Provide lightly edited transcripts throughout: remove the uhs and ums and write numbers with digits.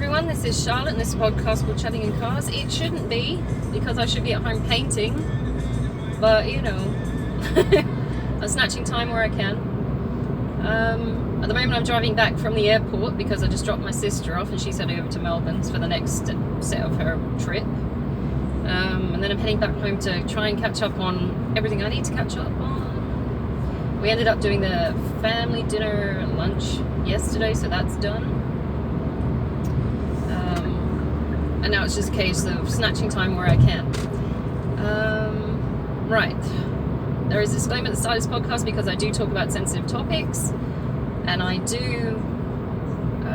everyone, this is Charlotte and this podcast called Chatting in Cars. It shouldn't be, because I should be at home painting, but you know, I'm snatching time where I can. At the moment I'm driving back from the airport because I just dropped my sister off and she's heading over to Melbourne for the next set of her trip. And then I'm heading back home to try and catch up on everything I need to catch up on. We ended up doing the family dinner and lunch yesterday, so that's done. And now it's just a case of snatching time where I can. Right. There is a disclaimer at the start of this podcast because I do talk about sensitive topics and I do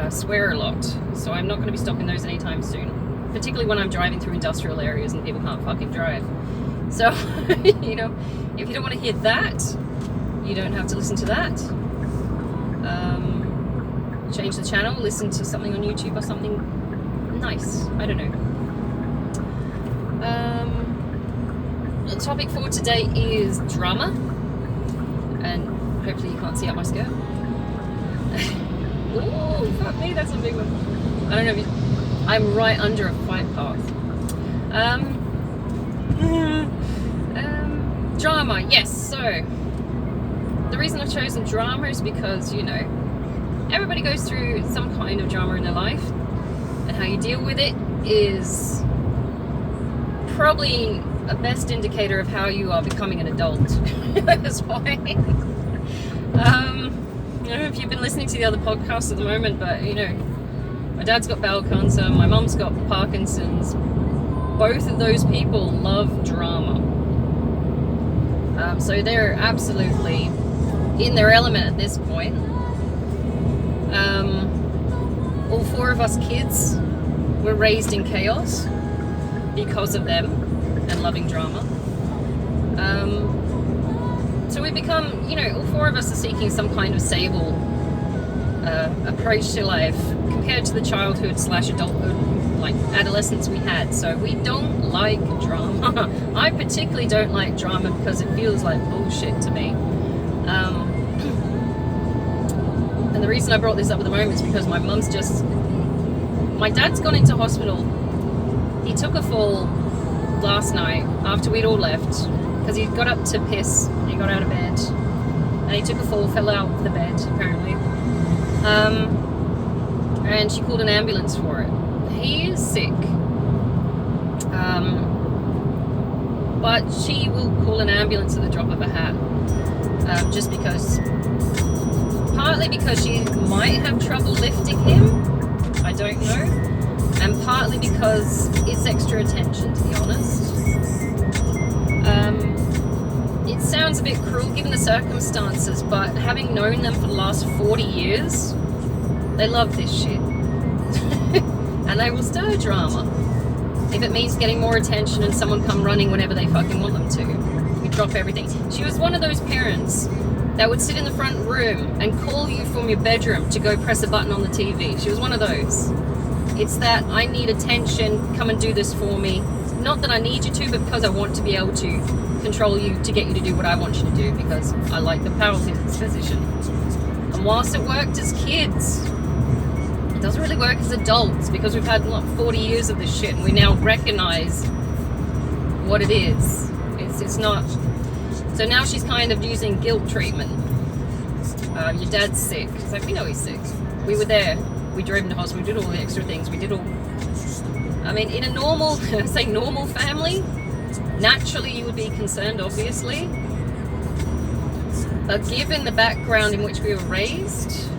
swear a lot. So I'm not going to be stopping those anytime soon. Particularly when I'm driving through industrial areas and people can't fucking drive. So, you know, if you don't want to hear that, you don't have to listen to that. Change the channel, listen to something on YouTube or something nice. I don't know. The topic for today is drama, and hopefully you can't see up my skirt. Ooh, fuck me, that's a big one. I don't know if you, I'm right under a flight path. Drama, yes. So the reason I've chosen drama is because, you know, everybody goes through some kind of drama in their life, and how you deal with it is probably a best indicator of how you are becoming an adult. That's why. I don't know if you've been listening to the other podcasts at the moment, but you know, my dad's got bowel cancer, my mum's got Parkinson's. Both of those people love drama. So they're absolutely in their element at this point. All four of us kids were raised in chaos because of them and loving drama. So we become, you know, all four of us are seeking some kind of stable approach to life compared to the childhood / adulthood, like adolescence we had. So we don't like drama. I particularly don't like drama because it feels like bullshit to me. And the reason I brought this up at the moment is because my dad's gone into hospital. He took a fall last night after we'd all left because he got up to piss. He got out of bed and he took a fall, fell out of the bed apparently. And she called an ambulance for it. He is sick. But she will call an ambulance at the drop of a hat. Just because, partly because she might have trouble lifting him, I don't know, and partly because it's extra attention, to be honest. It sounds a bit cruel given the circumstances, but having known them for the last 40 years, they love this shit. And they will stir drama. If it means getting more attention and someone come running whenever they fucking want them to. We drop everything. She was one of those parents that would sit in the front room and call you from your bedroom to go press a button on the TV. She was one of those. It's that I need attention, come and do this for me. Not that I need you to, but because I want to be able to control you to get you to do what I want you to do, because I like the power position. And whilst it worked as kids, it doesn't really work as adults because we've had 40 years of this shit and we now recognize what it is. It's not. So now she's kind of using guilt treatment. Your dad's sick. It's like, we know he's sick. We were there. We drove him to hospital. We did all the extra things. We did all. I mean, in a normal, say normal family, naturally you would be concerned, obviously. But given the background in which we were raised,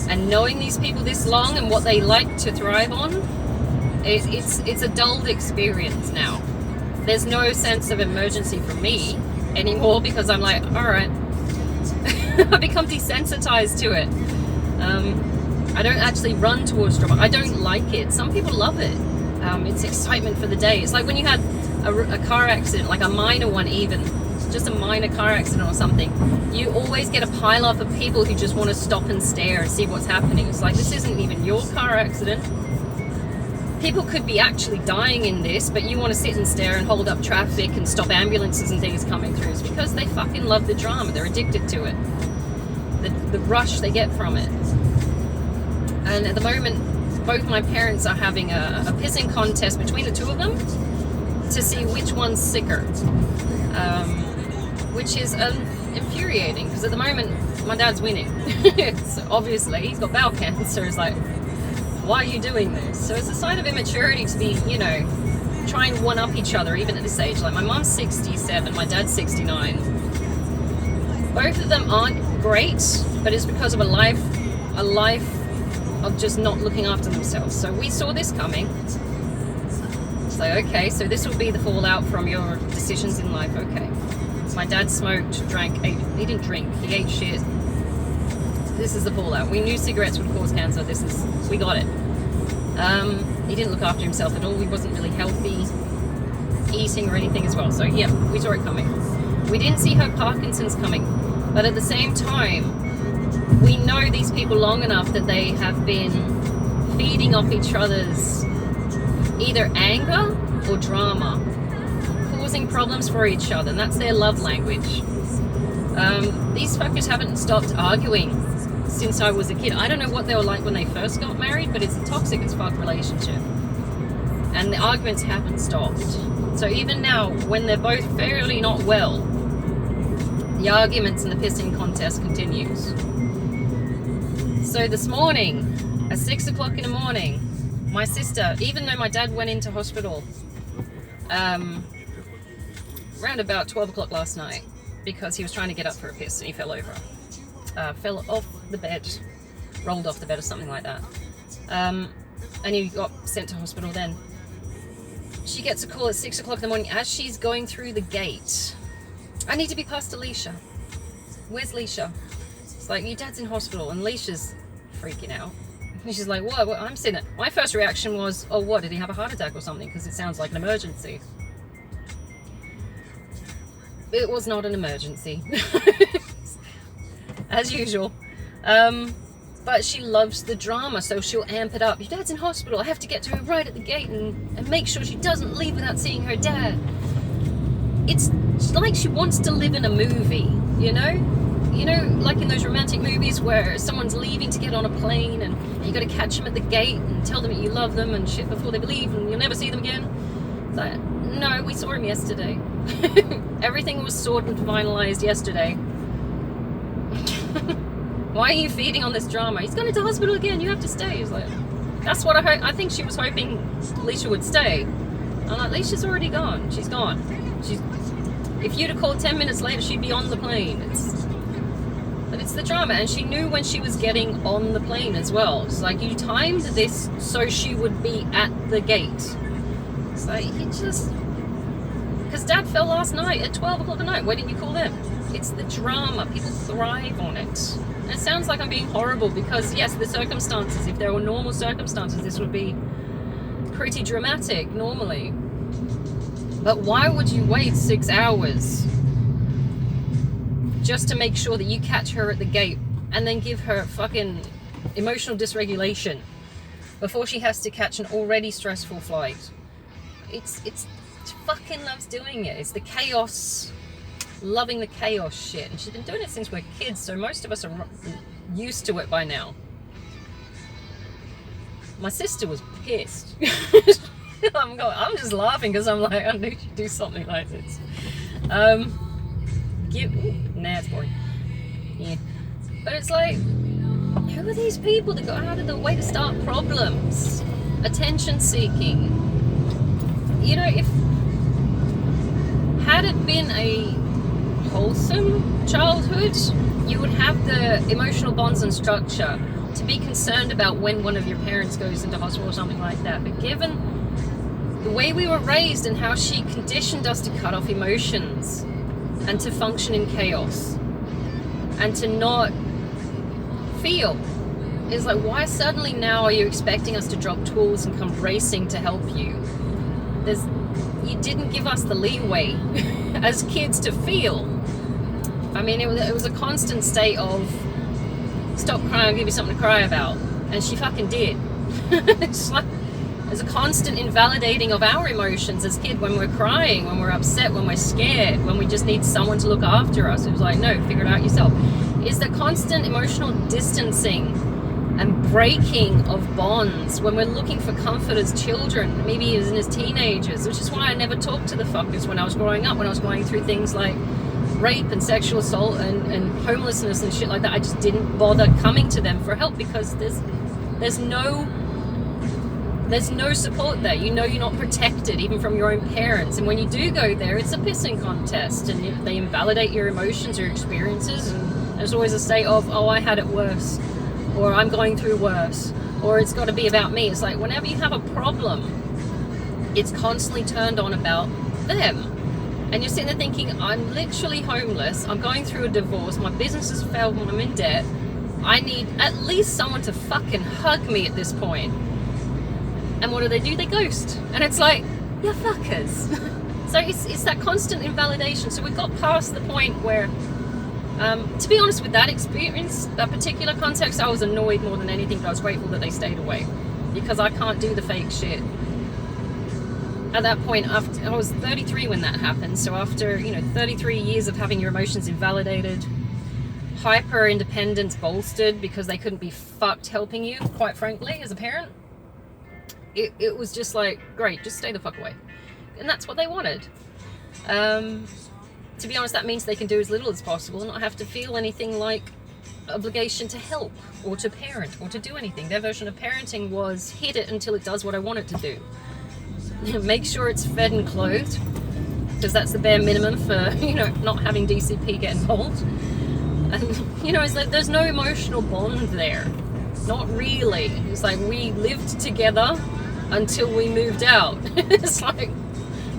and knowing these people this long and what they like to thrive on, it's a dulled experience now. There's no sense of emergency for me anymore because I'm like, all right. I've become desensitized to it. I don't actually run towards drama. I don't like it. Some people love it. It's excitement for the day. It's like when you had a car accident, like a minor one even, just a minor car accident or something. You always get a pile up of people who just want to stop and stare and see what's happening. It's like, this isn't even your car accident. People could be actually dying in this, but you want to sit and stare and hold up traffic and stop ambulances and things coming through. It's because they fucking love the drama. They're addicted to it. The rush they get from it. And at the moment, both my parents are having a pissing contest between the two of them to see which one's sicker, which is infuriating, because at the moment my dad's winning. So obviously he's got bowel cancer. It's like, why are you doing this? So it's a sign of immaturity to be, you know, try and one up each other even at this age. Like my mom's 67, my dad's 69. Both of them aren't great, but it's because of a life of just not looking after themselves. So we saw this coming. It's like, okay, so this will be the fallout from your decisions in life. Okay. My dad smoked, drank, ate. He didn't drink, he ate shit. This is the fallout. We knew cigarettes would cause cancer. We got it. He didn't look after himself at all. He wasn't really healthy eating or anything as well. So yeah, we saw it coming. We didn't see her Parkinson's coming, but at the same time, we know these people long enough that they have been feeding off each other's either anger or drama, causing problems for each other, and that's their love language. These fuckers haven't stopped arguing since I was a kid. I don't know what they were like when they first got married, but it's a toxic as fuck relationship, and the arguments haven't stopped. So even now, when they're both fairly not well, the arguments and the pissing contest continues. So this morning, at 6 o'clock in the morning, my sister, even though my dad went into hospital around about 12 o'clock last night, because he was trying to get up for a piss and he fell over. Fell off the bed, rolled off the bed or something like that. And he got sent to hospital then. She gets a call at 6 o'clock in the morning as she's going through the gate. I need to be past Alicia. Where's Leisha? It's like, your dad's in hospital, and Leisha's freaking out. And she's like, what? I'm seeing it. My first reaction was, oh, what? Did he have a heart attack or something? Because it sounds like an emergency. It was not an emergency. As usual. But she loves the drama, so she'll amp it up. Your dad's in hospital. I have to get to her right at the gate and make sure she doesn't leave without seeing her dad. It's like she wants to live in a movie, you know? You know, like in those romantic movies where someone's leaving to get on a plane and you got to catch them at the gate and tell them that you love them and shit before they leave and you'll never see them again. It's like, no, we saw him yesterday. Everything was sorted and finalized yesterday. Why are you feeding on this drama? He's gone into hospital again. You have to stay. He's like, that's what I think she was hoping Leisha would stay. I'm like, Leisha's already gone. She's gone. If you'd have called 10 minutes later, she'd be on the plane. But it's the drama, and she knew when she was getting on the plane as well. It's like, you timed this so she would be at the gate. It's like, because Dad fell last night at 12 o'clock at night. Why didn't you call them? It's the drama. People thrive on it. And it sounds like I'm being horrible because, yes, the circumstances, if there were normal circumstances, this would be pretty dramatic normally. But why would you wait 6 hours just to make sure that you catch her at the gate and then give her fucking emotional dysregulation before she has to catch an already stressful flight? It's fucking loves doing it. It's the chaos, loving the chaos shit. And she's been doing it since we're kids, so most of us are used to it by now. My sister was pissed. I'm just laughing because I'm like, I knew she'd do something like this. It's boring. Yeah. But it's like, who are these people that go out of their way to start problems? Attention seeking. You know, had it been a wholesome childhood, you would have the emotional bonds and structure to be concerned about when one of your parents goes into hospital or something like that. But given the way we were raised and how she conditioned us to cut off emotions and to function in chaos and to not feel, it's like, why suddenly now are you expecting us to drop tools and come racing to help you? You didn't give us the leeway as kids to feel. I mean, it was a constant state of, stop crying, I'll give you something to cry about. And she fucking did. It's like, there's a constant invalidating of our emotions as kids when we're crying, when we're upset, when we're scared, when we just need someone to look after us. It was like, no, figure it out yourself. It's the constant emotional distancing and breaking of bonds when we're looking for comfort as children, maybe even as teenagers, which is why I never talked to the fuckers when I was growing up, when I was going through things like rape and sexual assault and homelessness and shit like that. I just didn't bother coming to them for help because there's no support there. You know you're not protected even from your own parents, and when you do go there, it's a pissing contest, and they invalidate your emotions, your experiences, and there's always a state of, oh, I had it worse, or I'm going through worse, or it's got to be about me. It's like whenever you have a problem, it's constantly turned on about them. And you're sitting there thinking, I'm literally homeless, I'm going through a divorce, my business has failed, I'm in debt, I need at least someone to fucking hug me at this point. And what do? They ghost. And it's like, yeah, fuckers. So it's that constant invalidation. So we got past the point where, to be honest with that experience, that particular context, I was annoyed more than anything, but I was grateful that they stayed away. Because I can't do the fake shit. At that point, after I was 33 when that happened, so after 33 years of having your emotions invalidated, hyper independence bolstered because they couldn't be fucked helping you, quite frankly, as a parent, it was just like, great, just stay the fuck away. And that's what they wanted. To be honest, that means they can do as little as possible and not have to feel anything like obligation to help or to parent or to do anything. Their version of parenting was hit it until it does what I want it to do. Make sure it's fed and clothed, because that's the bare minimum for not having DCP get involved. And it's like there's no emotional bond there, not really. It's like we lived together until we moved out. It's like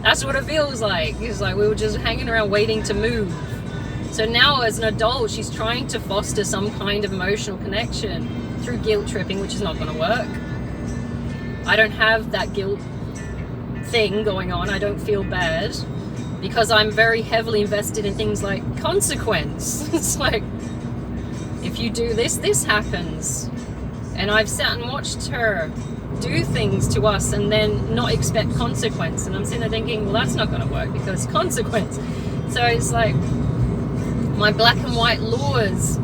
that's what it feels like. It's like we were just hanging around waiting to move. So now as an adult, she's trying to foster some kind of emotional connection through guilt tripping, which is not going to work. I don't have that guilt thing going on. I don't feel bad because I'm very heavily invested in things like consequence. It's like, if you do this, this happens. And I've sat and watched her do things to us and then not expect consequence. And I'm sitting there thinking, well, that's not going to work because consequence. So it's like my black and white laws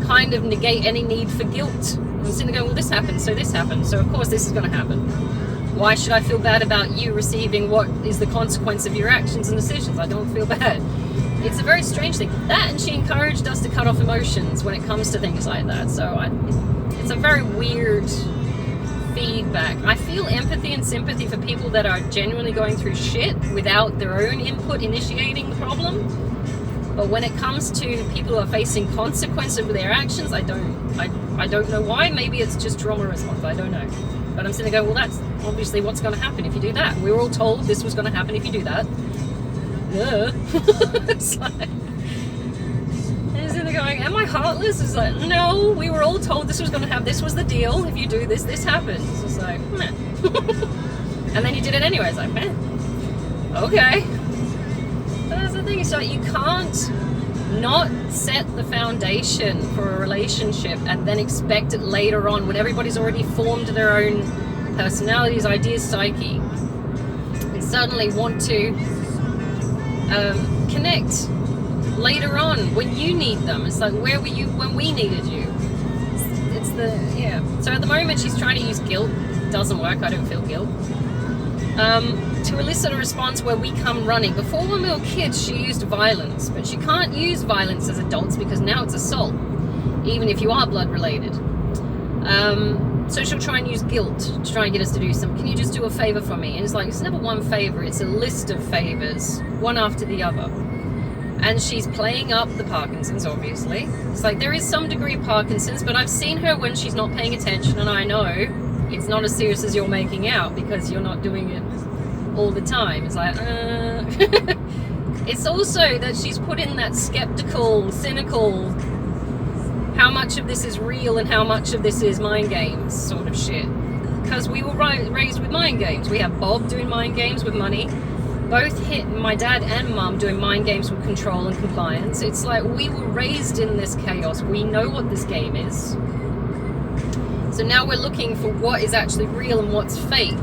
kind of negate any need for guilt. I'm sitting there going, well, this happened, so this happened. So of course this is going to happen. Why should I feel bad about you receiving what is the consequence of your actions and decisions? I don't feel bad. It's a very strange thing. That, and she encouraged us to cut off emotions when it comes to things like that. So it's a very weird feedback. I feel empathy and sympathy for people that are genuinely going through shit without their own input initiating the problem. But when it comes to people who are facing consequences of their actions, I don't know why. Maybe it's just trauma response. I don't know. But I'm sitting there going, well, that's obviously what's going to happen if you do that. We were all told this was going to happen if you do that. It's like, and I'm sitting there going, am I heartless? It's like, no, we were all told this was going to happen. This was the deal. If you do this, this happens. It's like, meh. And then you did it anyway. It's like, meh. Okay. But that's the thing. It's like, you can't not set the foundation for a relationship and then expect it later on when everybody's already formed their own personalities, ideas, psyche, and suddenly want to connect later on when you need them. It's like, where were you when we needed you? So at the moment she's trying to use guilt. Doesn't work. I don't feel guilt. To elicit a response where we come running. Before, when we were kids, she used violence, but she can't use violence as adults because now it's assault, even if you are blood related. So she'll try and use guilt to try and get us to do something. Can you just do a favor for me? And it's like, it's never one favor, it's a list of favors, one after the other. And she's playing up the Parkinson's, obviously. It's like, there is some degree of Parkinson's, but I've seen her when she's not paying attention, and I know it's not as serious as you're making out because you're not doing it all the time. It's like, It's also that she's put in that skeptical, cynical, how much of this is real and how much of this is mind games sort of shit. Because we were raised with mind games. We have Bob doing mind games with money. Both hit my dad and mum doing mind games with control and compliance. It's like we were raised in this chaos. We know what this game is. So now we're looking for what is actually real and what's fake.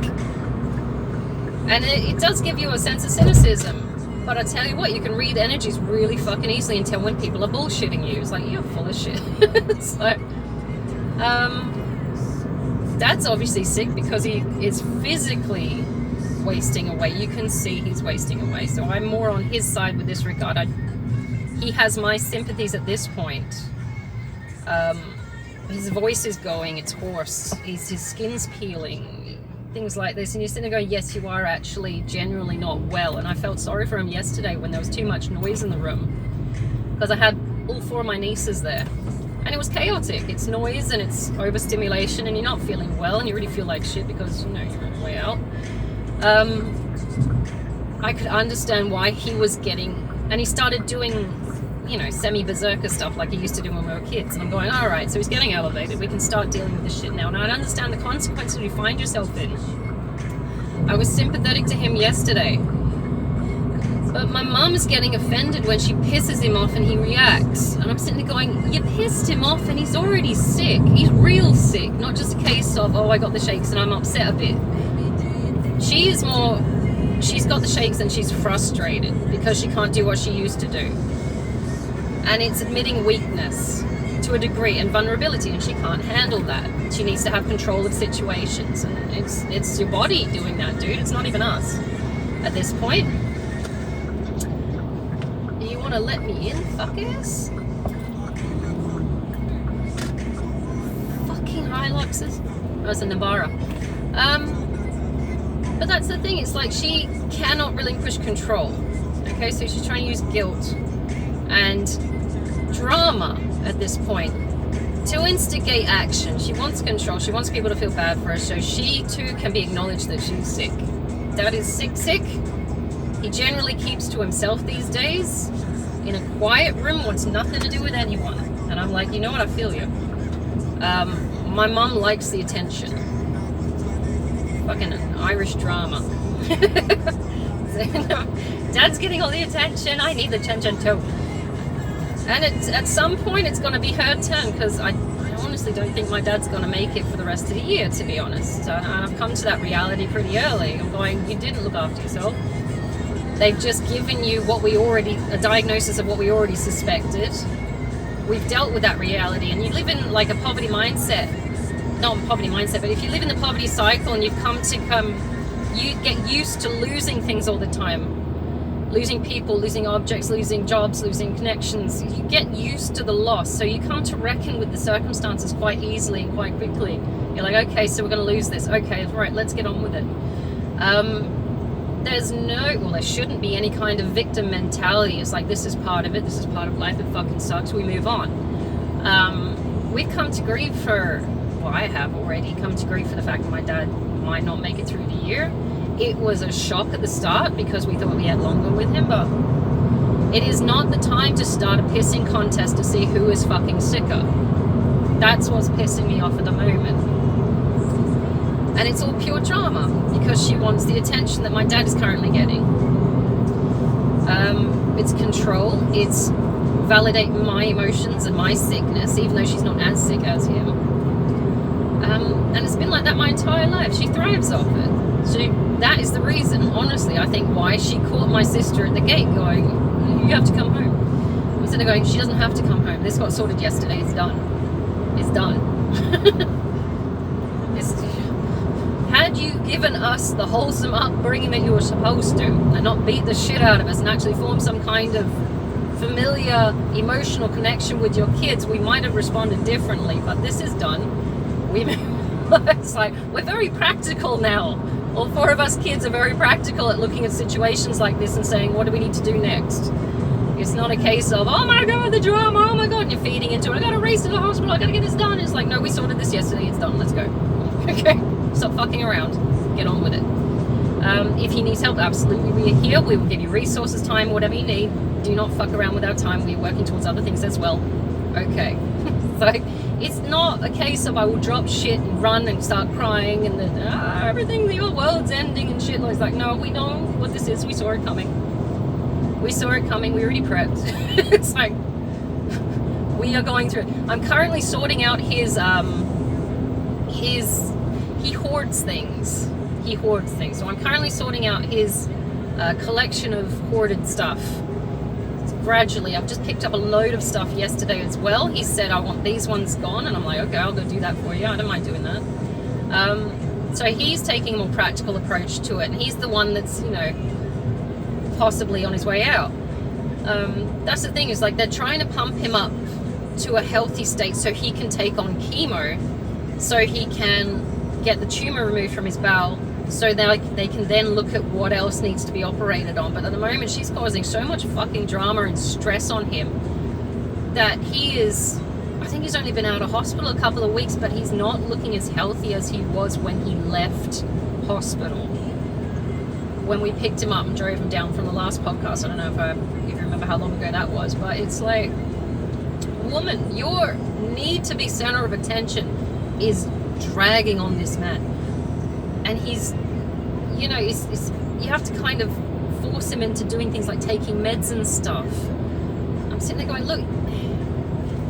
And it does give you a sense of cynicism. But I tell you what, you can read energies really fucking easily and tell when people are bullshitting you. It's like, you're full of shit. So, Dad's obviously sick because he is physically wasting away. You can see he's wasting away. So I'm more on his side with this regard. He has my sympathies at this point. His voice is going, it's hoarse, his skin's peeling, things like this, and you're sitting there going, yes, you are actually generally not well. And I felt sorry for him yesterday when there was too much noise in the room, because I had all 4 of my nieces there, and it was chaotic. It's noise and it's overstimulation, and you're not feeling well, and you really feel like shit because, you know, you're on the way out. I could understand why he was getting, and he started doing, you know, semi-berserker stuff like he used to do when we were kids. And I'm going, all right, so he's getting elevated. We can start dealing with this shit now. And I understand the consequences you find yourself in. I was sympathetic to him yesterday. But my mum is getting offended when she pisses him off and he reacts. And I'm sitting there going, you pissed him off and he's already sick. He's real sick. Not just a case of, oh, I got the shakes and I'm upset a bit. She's got the shakes and she's frustrated because she can't do what she used to do. And it's admitting weakness to a degree and vulnerability, and she can't handle that. She needs to have control of situations, and it's your body doing that, dude. It's not even us at this point. You want to let me in, fuckers? Fucking Hiluxes. Oh, it's a Navara. But that's the thing. It's like she cannot relinquish control. Okay, so she's trying to use guilt and drama at this point to instigate action. She wants control. She wants people to feel bad for her, so she too can be acknowledged that she's sick. Dad is sick. He generally keeps to himself these days in a quiet room, wants nothing to do with anyone. And I'm like, you know what, I feel you. My mum likes the attention. Fucking Irish drama. Dad's getting all the attention, I need the attention too. And at some point it's going to be her turn, because I honestly don't think my dad's going to make it for the rest of the year, to be honest. And I've come to that reality pretty early. I'm going, you didn't look after yourself. They've just given you a diagnosis of what we already suspected. We've dealt with that reality, and you live in like a poverty mindset. Not a poverty mindset, but if you live in the poverty cycle and you get used to losing things all the time. Losing people, losing objects, losing jobs, losing connections. You get used to the loss, so you come to reckon with the circumstances quite easily and quite quickly. You're like, okay, so we're going to lose this. Okay, right, let's get on with it. There shouldn't be any kind of victim mentality. It's like, this is part of it. This is part of life. It fucking sucks. We move on. We've come to grief I have already come to grief for the fact that my dad might not make it through the year. It was a shock at the start because we thought we had longer with him, but it is not the time to start a pissing contest to see who is fucking sicker. That's what's pissing me off at the moment. And it's all pure drama because she wants the attention that my dad is currently getting. It's control. It's validate my emotions and my sickness, even though she's not as sick as him. And it's been like that my entire life. She thrives off it. That is the reason, honestly, I think, why she caught my sister at the gate going, you have to come home. Instead of going, she doesn't have to come home. This got sorted yesterday. It's done. It's done. Had you given us the wholesome upbringing that you were supposed to, and not beat the shit out of us and actually form some kind of familiar emotional connection with your kids, we might have responded differently. But this is done. It's like, we're very practical now. All 4 of us kids are very practical at looking at situations like this and saying, what do we need to do next? It's not a case of, oh my god, the drama, oh my god, and you're feeding into it, I gotta race to the hospital, I gotta get this done. It's like, no, we sorted this yesterday, it's done, let's go. Okay, stop fucking around, get on with it. If he needs help, absolutely, we're here, we will give you resources, time, whatever you need. Do not fuck around with our time, we're working towards other things as well. Okay. So it's not a case of I will drop shit and run and start crying and then everything, the whole world's ending and shit. It's like, no, we know what this is. We saw it coming. We already prepped. It's like, we are going through it. I'm currently sorting out he hoards things. So I'm currently sorting out his collection of hoarded stuff. Gradually, I've just picked up a load of stuff yesterday as well. He said, I want these ones gone, and I'm like, okay, I'll go do that for you. I don't mind doing that. So he's taking a more practical approach to it, and he's the one that's, possibly on his way out. That's the thing, is like they're trying to pump him up to a healthy state so he can take on chemo, so he can get the tumor removed from his bowel, so they can then look at what else needs to be operated on. But at the moment, she's causing so much fucking drama and stress on him that I think he's only been out of hospital a couple of weeks, but he's not looking as healthy as he was when he left hospital. When we picked him up and drove him down from the last podcast, I don't know if you remember how long ago that was, but it's like, woman, your need to be center of attention is dragging on this man. And he's, you have to kind of force him into doing things like taking meds and stuff. I'm sitting there going, look,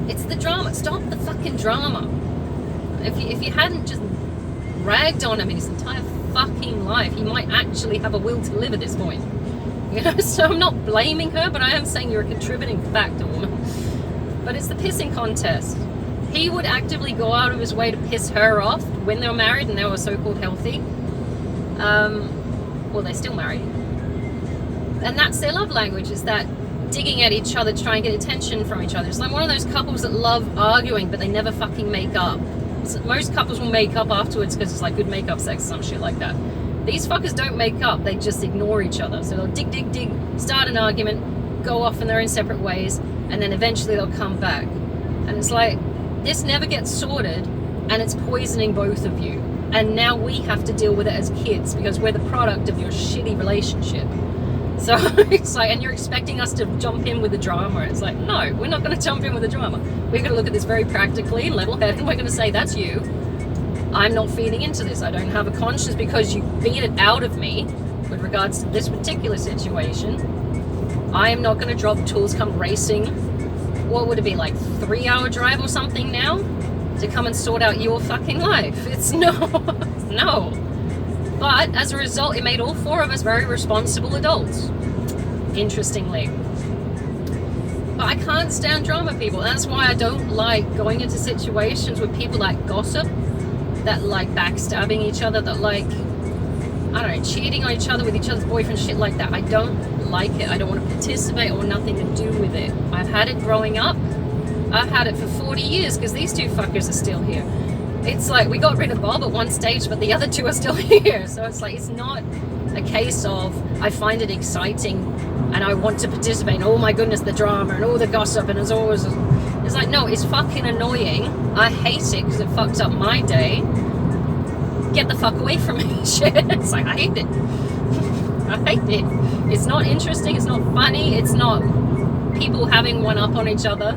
it's the drama. Stop the fucking drama. If you hadn't just ragged on him in his entire fucking life, he might actually have a will to live at this point. So I'm not blaming her, but I am saying you're a contributing factor, woman. But it's the pissing contest. He would actively go out of his way to piss her off when they were married and they were so-called healthy. Well, they're still married. And that's their love language, is that digging at each other to try and get attention from each other. It's like one of those couples that love arguing, but they never fucking make up. So most couples will make up afterwards because it's like good make-up sex, some shit like that. These fuckers don't make up, they just ignore each other. So they'll dig, start an argument, go off in their own separate ways, and then eventually they'll come back. And it's like, this never gets sorted, and it's poisoning both of you. And now we have to deal with it as kids because we're the product of your shitty relationship. So it's like, and you're expecting us to jump in with the drama. It's like, no, we're not going to jump in with the drama. We're going to look at this very practically, level-headed, and we're going to say, that's you. I'm not feeding into this. I don't have a conscience because you beat it out of me with regards to this particular situation. I am not going to drop tools, come racing. What would it be, like 3-hour drive or something now to come and sort out your fucking life? It's no. But as a result, it made all 4 of us very responsible adults, interestingly. But I can't stand drama, people. That's why I don't like going into situations with people that gossip, that like backstabbing each other, that like, I don't know, cheating on each other with each other's boyfriend, shit like that. I don't like it. I don't want to participate or nothing to do with it. I've had it growing up. I've had it for 40 years because these 2 fuckers are still here. It's like we got rid of Bob at one stage, but the other 2 are still here. So it's like, it's not a case of I find it exciting and I want to participate in, oh my goodness, the drama and all the gossip, and it's always, it's like, no, it's fucking annoying. I hate it because it fucks up my day. Get the fuck away from me. Shit. It's like, I hate it. I hate it. It's not interesting, it's not funny, it's not people having one up on each other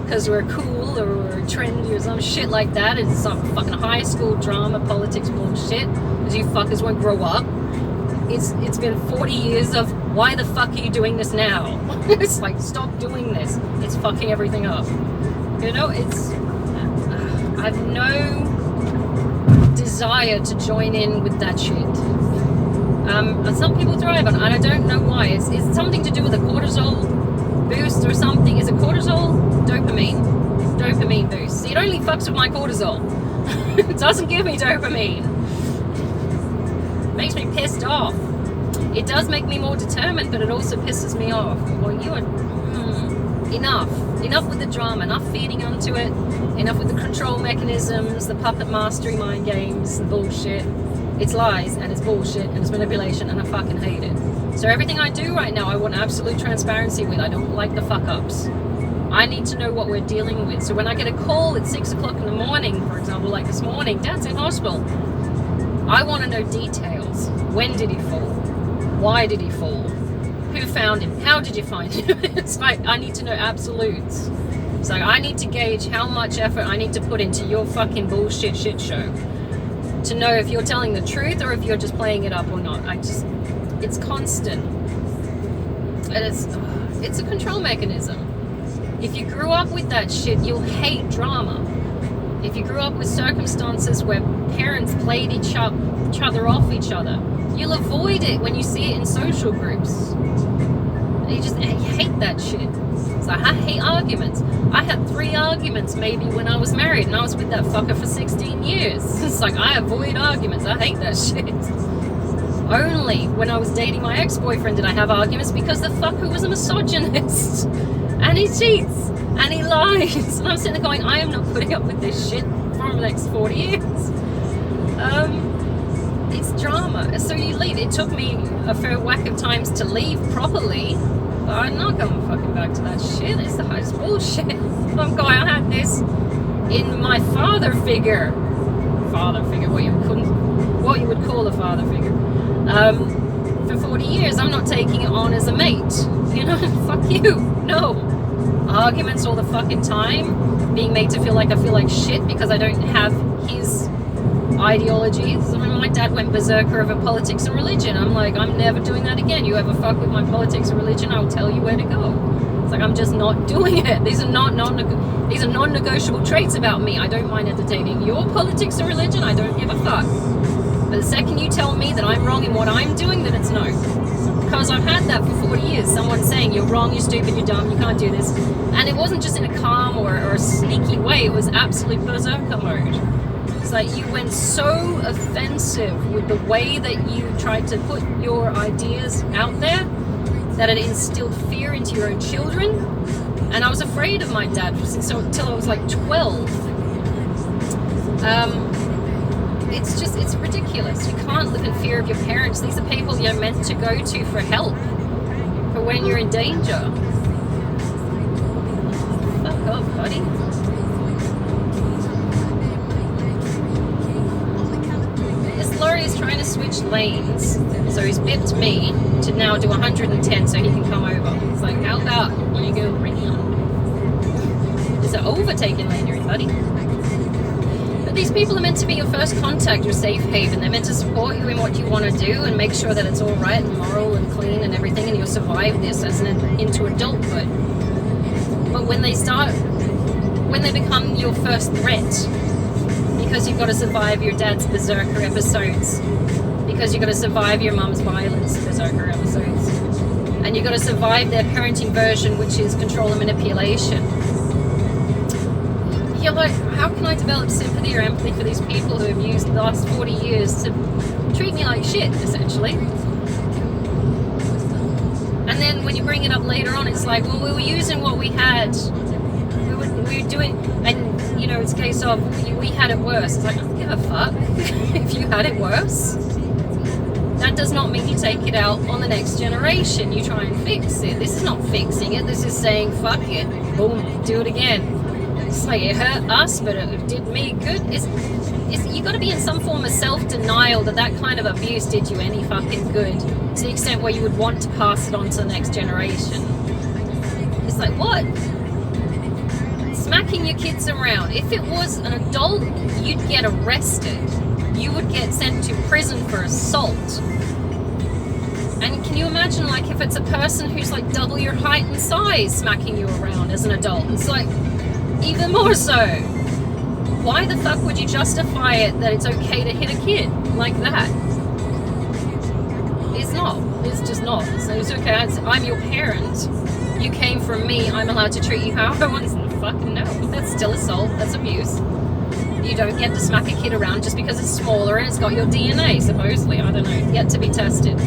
because we're cool or we're trendy or some shit like that. It's some fucking high school drama, politics bullshit, because you fuckers won't grow up. It's been 40 years of, why the fuck are you doing this now? It's like, stop doing this. It's fucking everything up. It's, I've no desire to join in with that shit. And some people thrive on it, and I don't know why. It's something to do with a cortisol boost or something. Is it cortisol? Dopamine boost. It only fucks with my cortisol. It doesn't give me dopamine. It makes me pissed off. It does make me more determined, but it also pisses me off. Well, you are enough with the drama, enough feeding onto it, enough with the control mechanisms, the puppet mastery mind games, the bullshit. It's lies and it's bullshit and it's manipulation, and I fucking hate it. So everything I do right now, I want absolute transparency with. I don't like the fuck ups. I need to know what we're dealing with. So when I get a call at 6 o'clock in the morning, for example, like this morning, Dad's in hospital, I want to know details. When did he fall? Why did he fall? Who found him? How did you find him? It's like, I need to know absolutes. It's like, I need to gauge how much effort I need to put into your fucking bullshit shit show to know if you're telling the truth or if you're just playing it up or not. It's constant. And it's a control mechanism. If you grew up with that shit, you'll hate drama. If you grew up with circumstances where parents played each other off each other, you'll avoid it when you see it in social groups. You hate that shit. It's like, Like, I hate arguments. I had 3 arguments maybe when I was married, and I was with that fucker for 16 years. It's like, I avoid arguments. I hate that shit. Only when I was dating my ex-boyfriend did I have arguments, because the fucker was a misogynist. And he cheats. And he lies. And I'm sitting there going, I am not putting up with this shit for the next 40 years. It's drama. So you leave. It took me a fair whack of times to leave properly. But I'm not going fucking back to that shit. It's the highest bullshit. I'm going, I had this in my father figure. What you would call a father figure. For 40 years. I'm not taking it on as a mate. You know, fuck you. No. Arguments all the fucking time. Being made to feel like I feel like shit because I don't have his ideologies. I mean, my dad went berserker over politics and religion. I'm like, I'm never doing that again. You ever fuck with my politics and religion, I'll tell you where to go. It's like, I'm just not doing it. These are non-negotiable traits about me. I don't mind entertaining your politics and religion. I don't give a fuck. But the second you tell me that I'm wrong in what I'm doing, then it's no. Because I've had that for 40 years. Someone saying, you're wrong, you're stupid, you're dumb, you can't do this. And it wasn't just in a calm or a sneaky way. It was absolute berserker mode. It's like, you went so offensive with the way that you tried to put your ideas out there that it instilled fear into your own children. And I was afraid of my dad until I was like 12. It's ridiculous. You can't live in fear of your parents. These are people you're meant to go to for help, for when you're in danger. Fuck off, buddy. This lorry is trying to switch lanes, so he's bipped me to now do 110 so he can come over. It's like, how about when you go around? It's an overtaking lane you're in, buddy. But these people are meant to be your first contact, your safe haven. They're meant to support you in what you want to do and make sure that it's all right and moral and clean and everything, and you'll survive this as into adulthood. But when they become your first threat, because you've got to survive your dad's berserker episodes, because you've got to survive your mum's violence berserker episodes, and you've got to survive their parenting version, which is control and manipulation. You're like, how can I develop sympathy or empathy for these people who have used the last 40 years to treat me like shit, essentially? And then when you bring it up later on, it's like, well, we were using what we had. We were doing, and, you know, it's a case of, we had it worse. It's like, I don't give a fuck if you had it worse. That does not mean you take it out on the next generation. You try and fix it. This is not fixing it. This is saying, fuck it. Boom, do it again. It's like, it hurt us, but it did me good. You got to be in some form of self-denial that kind of abuse did you any fucking good, to the extent where you would want to pass it on to the next generation. It's like, what? Smacking your kids around. If it was an adult, you'd get arrested. You would get sent to prison for assault. And can you imagine, like, if it's a person who's like double your height and size smacking you around as an adult? It's like, even more so. Why the fuck would you justify it that it's okay to hit a kid like that? It's not. It's just not. So it's okay. I'm your parent. You came from me. I'm allowed to treat you how I want. Fucking no. That's still assault. That's abuse. You don't get to smack a kid around just because it's smaller and it's got your DNA, supposedly. I don't know. Yet to be tested.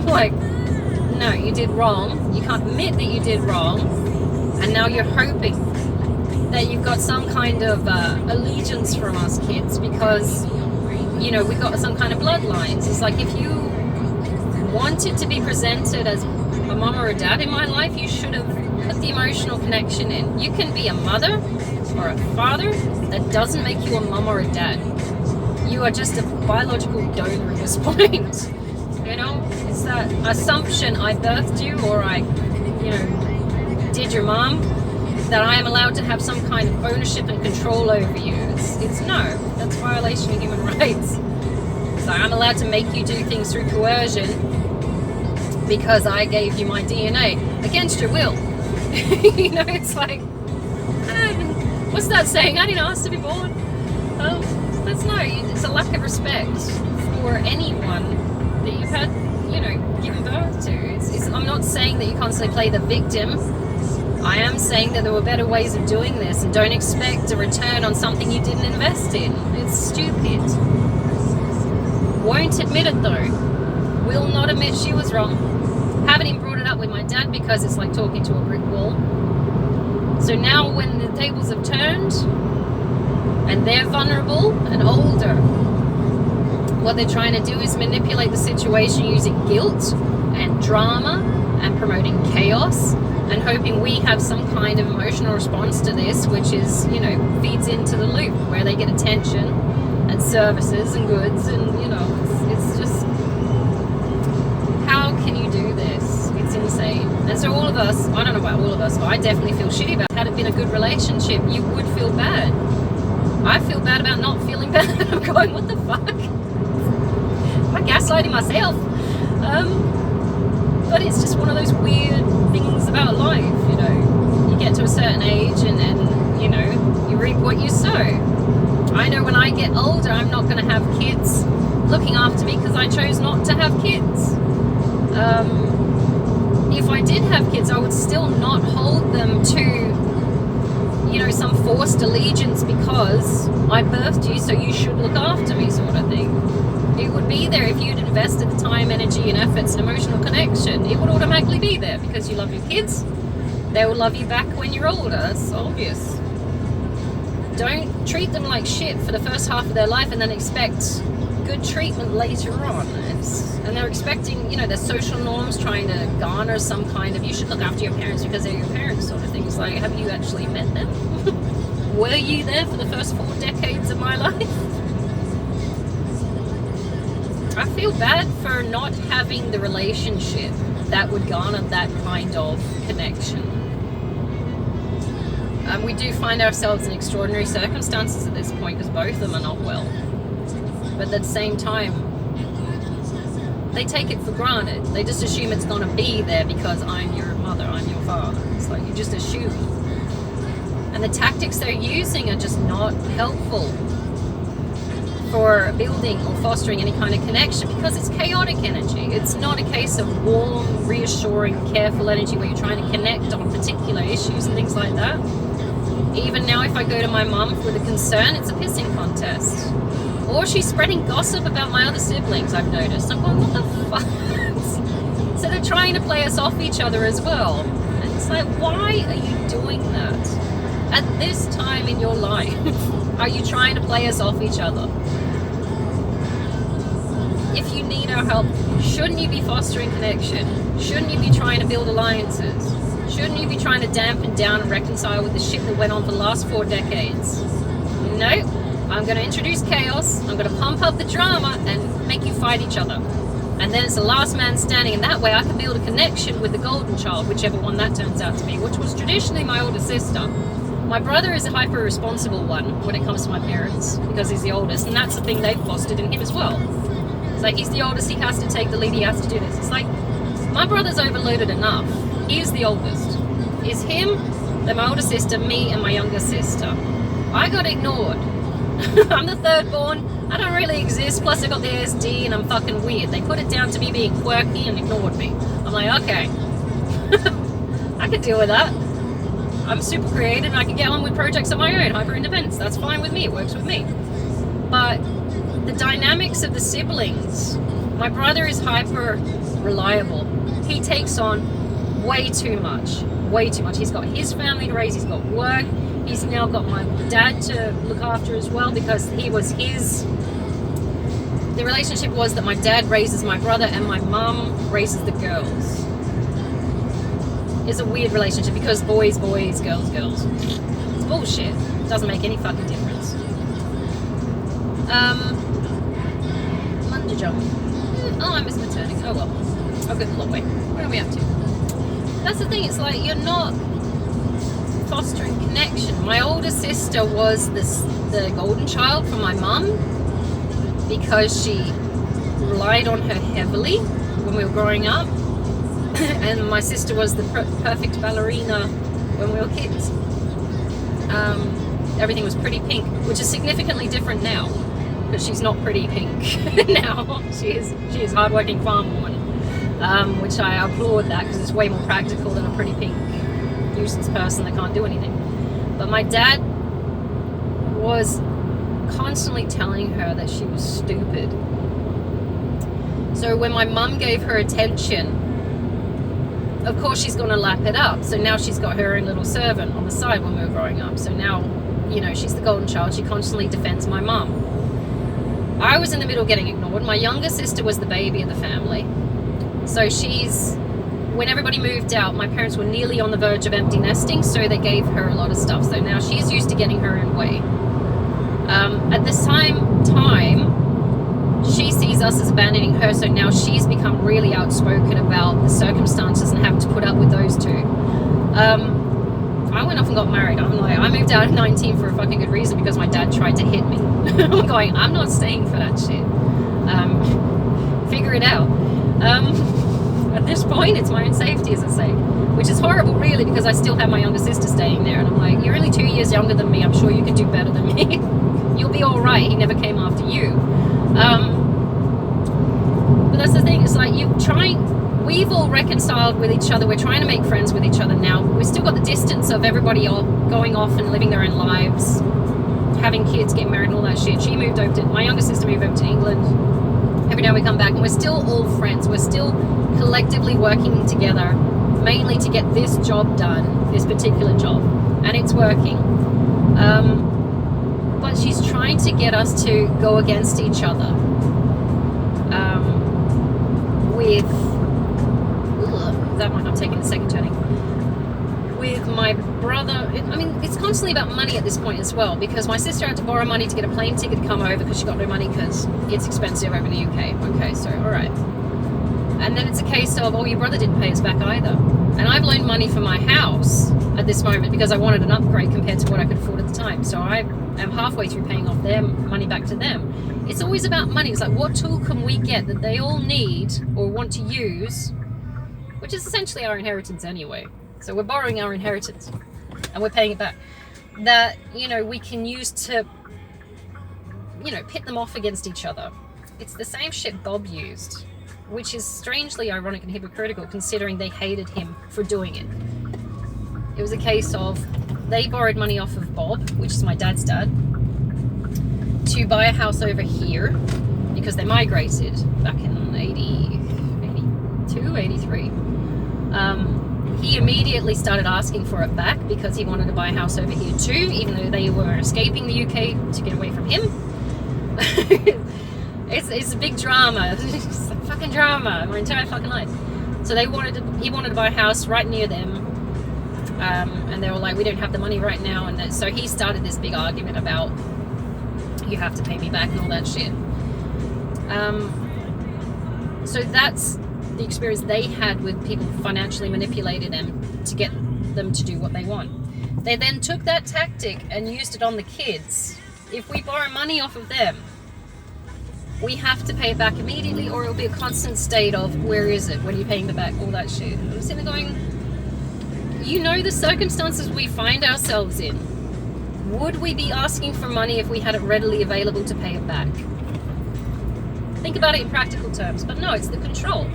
Like, no, you did wrong. You can't admit that you did wrong. And now you're hoping that you've got some kind of allegiance from us kids because, you know, we've got some kind of bloodlines. It's like, if you wanted to be presented as a mom or a dad in my life, you should have put the emotional connection in. You can be a mother or a father. That doesn't make you a mom or a dad. You are just a biological donor at this point. You know, it's that assumption I birthed you, or I, you know, did your mom, that I am allowed to have some kind of ownership and control over you. It's no, that's violation of human rights. So I'm allowed to make you do things through coercion because I gave you my DNA against your will. You know, it's like, what's that saying? I didn't ask to be born. That's no, it's a lack of respect for anyone that you've had, you know, given birth to. I'm not saying that you constantly play the victim. I am saying that there were better ways of doing this, and don't expect a return on something you didn't invest in. It's stupid. Won't admit it though. Will not admit she was wrong. Haven't even brought it up with my dad because it's like talking to a brick wall. So now when the tables have turned and they're vulnerable and older, what they're trying to do is manipulate the situation using guilt and drama and promoting chaos and hoping we have some kind of emotional response to this, which is, you know, feeds into the loop where they get attention and services and goods, and, you know, it's just, how can you do this? It's insane. And so all of us, I don't know about all of us, but I definitely feel shitty about it. Had it been a good relationship, you would feel bad. I feel bad about not feeling bad. I'm going, what the fuck? Am I gaslighting myself? But it's just one of those weird things about life, you know. You get to a certain age and you know, you reap what you sow. I know when I get older, I'm not going to have kids looking after me because I chose not to have kids. If I did have kids, I would still not hold them to, you know, some forced allegiance because I birthed you, so you should look after me sort of thing. It would be there if you'd invested the time, energy and efforts and emotional connection. It would automatically be there because you love your kids. They will love you back when you're older. That's obvious. Don't treat them like shit for the first half of their life and then expect good treatment later on. And they're expecting, you know, their social norms trying to garner some kind of, you should look after your parents because they're your parents sort of thing. It's like, have you actually met them? Were you there for the first 4 decades of my life? I feel bad for not having the relationship that would garner that kind of connection. We do find ourselves in extraordinary circumstances at this point because both of them are not well. But at the same time, they take it for granted. They just assume it's going to be there because I'm your mother, I'm your father. It's like you just assume. And the tactics they're using are just not helpful for building or fostering any kind of connection because it's chaotic energy. It's not a case of warm, reassuring, careful energy where you're trying to connect on particular issues and things like that. Even now, if I go to my mum with a concern, it's a pissing contest. Or she's spreading gossip about my other siblings, I've noticed. I'm going, what the fuck? So they're trying to play us off each other as well. And it's like, why are you doing that? At this time in your life, are you trying to play us off each other? If you need our help, shouldn't you be fostering connection? Shouldn't you be trying to build alliances? Shouldn't you be trying to dampen down and reconcile with the shit that went on for the last 4 decades? No, I'm going to introduce chaos, I'm going to pump up the drama and make you fight each other. And then it's the last man standing, and that way I can build a connection with the golden child, whichever one that turns out to be, which was traditionally my older sister. My brother is a hyper-responsible one when it comes to my parents because he's the oldest, and that's the thing they've fostered in him as well. It's like he's the oldest, he has to take the lead, he has to do this. It's like, my brother's overloaded enough. He is the oldest. It's him, then my older sister, me, and my younger sister. I got ignored. I'm the third born. I don't really exist. Plus I got the ASD and I'm fucking weird. They put it down to me being quirky and ignored me. I'm like, okay. I can deal with that. I'm super creative and I can get on with projects of my own. Hyper independence. That's fine with me. It works with me. But the dynamics of the siblings, my brother is hyper reliable. He takes on way too much. Way too much. He's got his family to raise. He's got work. He's now got my dad to look after as well because he was his. The relationship was that my dad raises my brother and my mum raises the girls. It's a weird relationship because boys, boys, girls, girls. It's bullshit. It doesn't make any fucking difference. Lunge jump. Oh, I missed my turning. Oh well. I'll go the long way. Where are we up to? That's the thing. It's like you're not fostering connection. My older sister was the golden child from my mum because she relied on her heavily when we were growing up, and my sister was the perfect ballerina when we were kids. Everything was pretty pink, which is significantly different now because she's not pretty pink now. She is hardworking farm woman, which I applaud that because it's way more practical than a pretty pink useless person that can't do anything. But my dad was constantly telling her that she was stupid. So when my mum gave her attention, of course she's going to lap it up. So now she's got her own little servant on the side when we were growing up. So now, you know, she's the golden child. She constantly defends my mum. I was in the middle getting ignored. My younger sister was the baby of the family. So when everybody moved out, my parents were nearly on the verge of empty nesting, so they gave her a lot of stuff. So now she's used to getting her own way. At the same time, she sees us as abandoning her, so now she's become really outspoken about the circumstances and having to put up with those two. I went off and got married. I'm like, I moved out at 19 for a fucking good reason, because my dad tried to hit me. I'm going, I'm not staying for that shit. Figure it out. At this point, it's my own safety, as I say, which is horrible, really, because I still have my younger sister staying there, and I'm like, you're only 2 years younger than me. I'm sure you can do better than me. You'll be all right. He never came after you. But that's the thing. It's like we've all reconciled with each other. We're trying to make friends with each other now. We've still got the distance of everybody all going off and living their own lives, having kids, getting married and all that shit. My younger sister moved over to England. Every now we come back and we're still all friends. We're still collectively working together, mainly to get this job done, this particular job, and it's working. But she's trying to get us to go against each other I'm taking the second turning. With my brother, I mean, it's constantly about money at this point as well, because my sister had to borrow money to get a plane ticket to come over because she got no money because it's expensive over in the UK. Okay, so all right. And then it's a case of, oh, your brother didn't pay us back either. And I've loaned money for my house at this moment because I wanted an upgrade compared to what I could afford at the time. So I am halfway through paying off their money back to them. It's always about money. It's like, what tool can we get that they all need or want to use, which is essentially our inheritance anyway. So we're borrowing our inheritance and we're paying it back. That, you know, we can use to, you know, pit them off against each other. It's the same shit Bob used, which is strangely ironic and hypocritical considering they hated him for doing it. It was a case of they borrowed money off of Bob, which is my dad's dad, to buy a house over here because they migrated back in 82, 83. He immediately started asking for it back because he wanted to buy a house over here too, even though they were escaping the UK to get away from him. It's a big drama. It's a fucking drama my entire fucking life. So he wanted to buy a house right near them, and they were like, we don't have the money right now, and so he started this big argument about, you have to pay me back and all that shit. So that's the experience they had with people financially manipulating them to get them to do what they want. They then took that tactic and used it on the kids. If we borrow money off of them, we have to pay it back immediately, or it'll be a constant state of, where is it? When are you paying it back? All that shit. I'm sitting there going, you know the circumstances we find ourselves in. Would we be asking for money if we had it readily available to pay it back? Think about it in practical terms. But no, it's the control.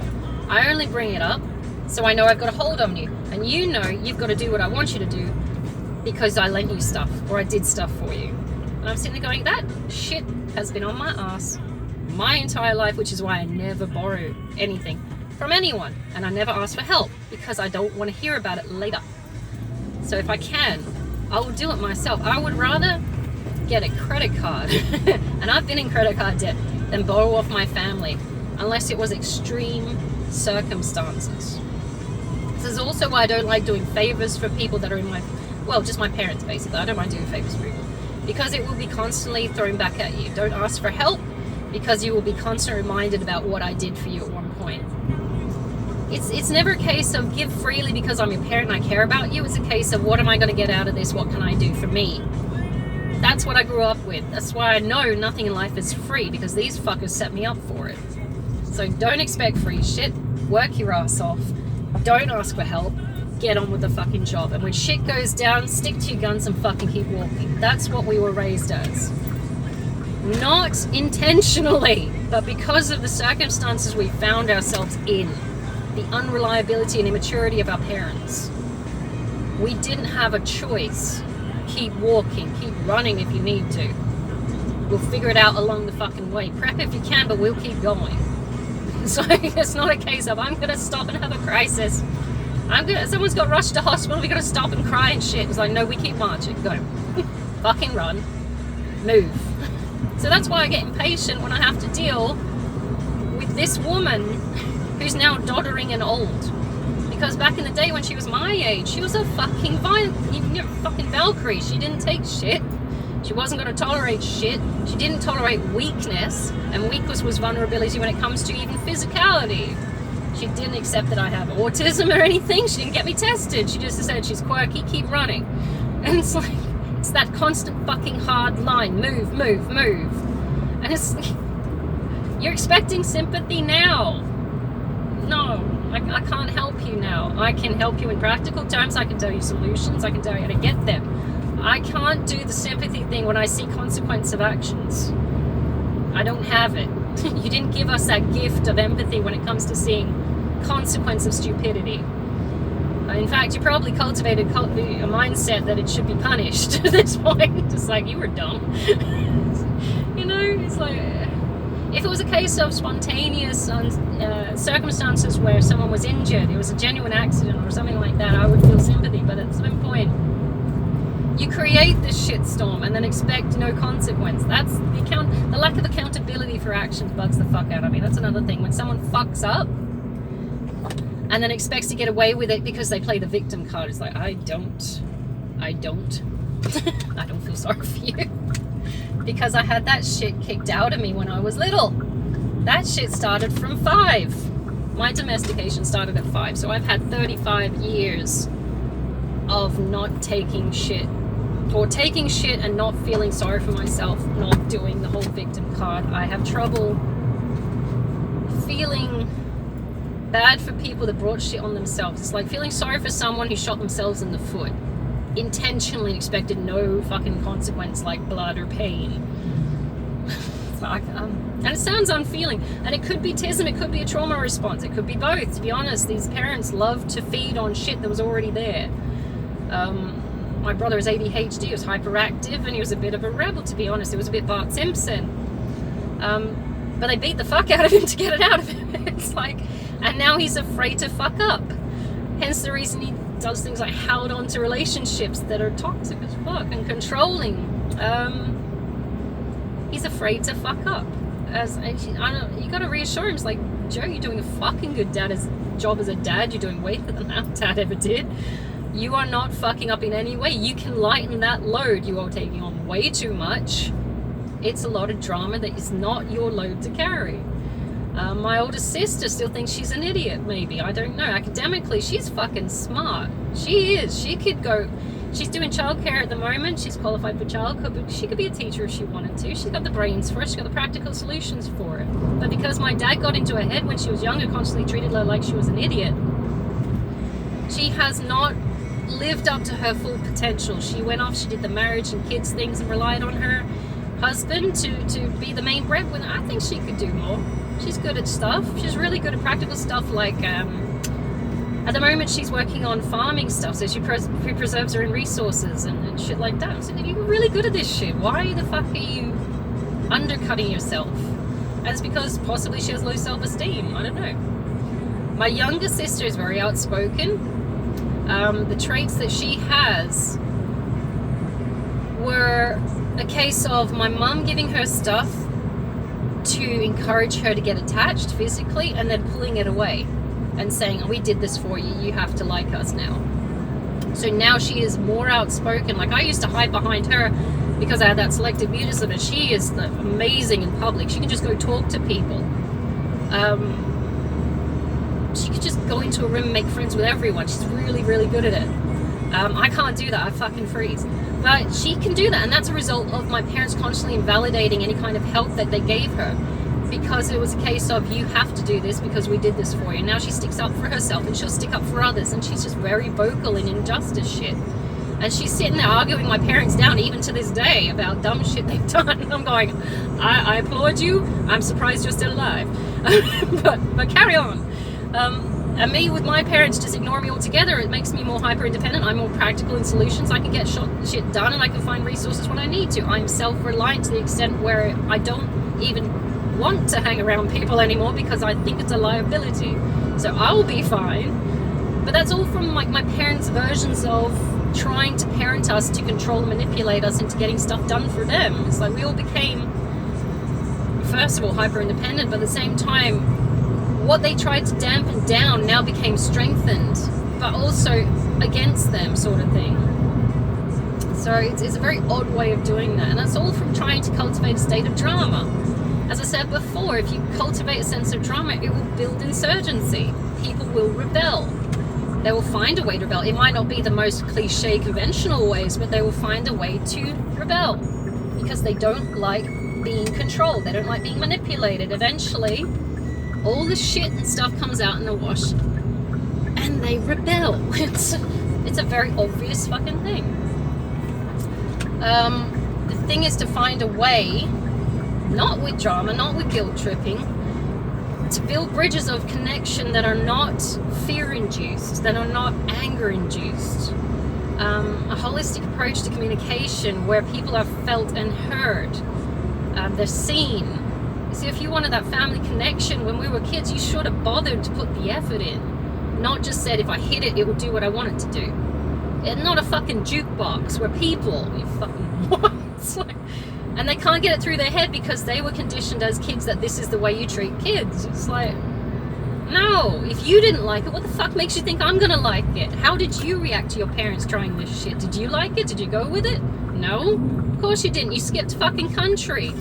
I only bring it up so I know I've got a hold on you. And you know you've got to do what I want you to do because I lent you stuff or I did stuff for you. And I'm sitting there going, that shit has been on my ass my entire life, which is why I never borrow anything from anyone. And I never ask for help because I don't want to hear about it later. So if I can, I will do it myself. I would rather get a credit card, and I've been in credit card debt, than borrow off my family, unless it was extreme circumstances. This is also why I don't like doing favors for people that are in just my parents basically. I don't mind doing favors for people because it will be constantly thrown back at you. Don't ask for help because you will be constantly reminded about what I did for you at one point. It's never a case of give freely because I'm your parent and I care about you. It's a case of, what am I going to get out of this? What can I do for me? That's what I grew up with. That's why I know nothing in life is free, because these fuckers set me up for it. So don't expect free shit. Work your ass off. Don't ask for help. Get on with the fucking job. And when shit goes down, stick to your guns and fucking keep walking. That's what we were raised as. Not intentionally, but because of the circumstances we found ourselves in. The unreliability and immaturity of our parents. We didn't have a choice. Keep walking, keep running if you need to. We'll figure it out along the fucking way. Prep if you can, but we'll keep going. So it's not a case of I'm gonna stop and have a crisis. Someone's got rushed to hospital, we gotta stop and cry and shit. It's like, no, we keep marching. Go. Fucking run. Move. So that's why I get impatient when I have to deal with this woman who's now doddering and old. Because back in the day when she was my age, she was a fucking fucking Valkyrie. She didn't take shit. She wasn't going to tolerate shit. She didn't tolerate weakness. And weakness was vulnerability when it comes to even physicality. She didn't accept that I have autism or anything. She didn't get me tested. She just said she's quirky, keep running. And it's like, it's that constant fucking hard line. Move, move, move. And it's, you're expecting sympathy now. No, I can't help you now. I can help you in practical terms. I can tell you solutions. I can tell you how to get them. I can't do the sympathy thing when I see consequence of actions. I don't have it. You didn't give us that gift of empathy when it comes to seeing consequence of stupidity. In fact, you probably cultivated a mindset that it should be punished at this point. Just like, you were dumb. You know, it's like, if it was a case of spontaneous circumstances where someone was injured, it was a genuine accident or something like that, I would feel sympathy. But at some point, you create this shitstorm and then expect no consequence. That's the lack of accountability for actions bugs the fuck out of me. That's another thing. When someone fucks up and then expects to get away with it because they play the victim card, it's like, I don't I don't feel sorry for you. Because I had that shit kicked out of me when I was little. That shit started from 5. My domestication started at 5. So I've had 35 years of not taking shit. Or taking shit and not feeling sorry for myself, not doing the whole victim card. I have trouble feeling bad for people that brought shit on themselves. It's like feeling sorry for someone who shot themselves in the foot. Intentionally expected no fucking consequence like blood or pain. And it sounds unfeeling. And it could be TISM, it could be a trauma response. It could be both, to be honest. These parents love to feed on shit that was already there. My brother has ADHD, he was hyperactive, and he was a bit of a rebel, to be honest. It was a bit Bart Simpson. But they beat the fuck out of him to get it out of him. It's like, and now he's afraid to fuck up. Hence the reason he does things like held on to relationships that are toxic as fuck and controlling. He's afraid to fuck up. You gotta reassure him. It's like, Joe, you're doing a fucking good job as a dad. You're doing way better than that dad ever did. You are not fucking up in any way. You can lighten that load. You are taking on way too much. It's a lot of drama that is not your load to carry. My older sister still thinks she's an idiot, maybe. I don't know. Academically, she's fucking smart. She is. She could go... She's doing childcare at the moment. She's qualified for childcare, but she could be a teacher if she wanted to. She's got the brains for it. She's got the practical solutions for it. But because my dad got into her head when she was younger, constantly treated her like she was an idiot, she has not lived up to her full potential. She went off, she did the marriage and kids things and relied on her husband to be the main breadwinner. I think she could do more. She's good at stuff. She's really good at practical stuff, like at the moment she's working on farming stuff, so she preserves her own resources and shit like that. So you're really good at this shit. Why the fuck are you undercutting yourself? And it's because possibly she has low self-esteem. I don't know. My younger sister is very outspoken. The traits that she has were a case of my mum giving her stuff to encourage her to get attached physically and then pulling it away and saying, oh, we did this for you, you have to like us now. So now she is more outspoken. Like, I used to hide behind her because I had that selective mutism, and she is amazing in public. She can just go talk to people. She could just go into a room and make friends with everyone. She's really, really good at it. I can't do that. I fucking freeze. But she can do that, and that's a result of my parents constantly invalidating any kind of help that they gave her, because it was a case of, you have to do this because we did this for you. Now she sticks up for herself, and she'll stick up for others, and she's just very vocal in injustice shit. And she's sitting there arguing my parents down even to this day about dumb shit they've done. And I'm going, I applaud you. I'm surprised you're still alive. but carry on. And me with my parents just ignore me altogether. It makes me more hyper independent. I'm more practical in solutions. I can get shit done, and I can find resources when I need to. I'm self-reliant to the extent where I don't even want to hang around people anymore because I think it's a liability. So I'll be fine. But that's all from like my parents' versions of trying to parent us, to control and manipulate us into getting stuff done for them. It's like we all became, first of all, hyper independent, but at the same time, what they tried to dampen down now became strengthened, but also against them, sort of thing. So it's a very odd way of doing that, and that's all from trying to cultivate a state of drama. As I said before, if you cultivate a sense of drama, it will build insurgency. People will rebel. They will find a way to rebel. It might not be the most cliche, conventional ways, but they will find a way to rebel because they don't like being controlled. They don't like being manipulated. Eventually, all the shit and stuff comes out in the wash and they rebel. It's a very obvious fucking thing. The thing is to find a way, not with drama, not with guilt tripping, to build bridges of connection that are not fear-induced, that are not anger-induced. A holistic approach to communication where people are felt and heard. They're seen. See, if you wanted that family connection when we were kids, you should have bothered to put the effort in. Not just said, if I hit it, it will do what I want it to do. It's not a fucking jukebox where people, you fucking what? And they can't get it through their head because they were conditioned as kids that this is the way you treat kids. It's like, no, if you didn't like it, what the fuck makes you think I'm gonna like it? How did you react to your parents trying this shit? Did you like it? Did you go with it? No, of course you didn't. You skipped fucking country.